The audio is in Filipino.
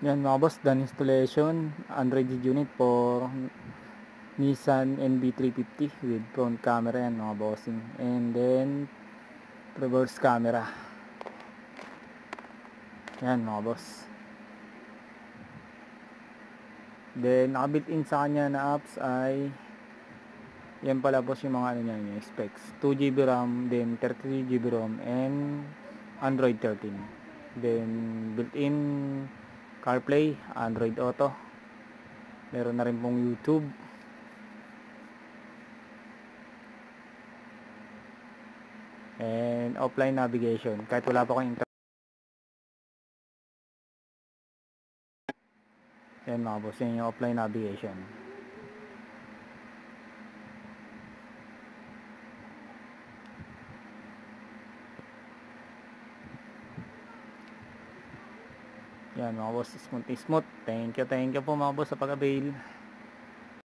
Yan mga boss, done installation, Android unit for Nissan NB350 with front camera yan mga bossing. And then, reverse camera. Yan mga boss. Then, nakabuilt in sa kanya na apps ay yan pala boss yung mga ano niya, yung specs. 2GB RAM, then 33GB ROM, and Android 13. Then, built-in CarPlay, Android Auto. Meron na rin pong YouTube. And offline navigation. Kahit wala pa kayong internet. Yan mga boss, yan yung offline navigation. Yan mga boss, smooth. Thank you po mga boss sa pag-avail.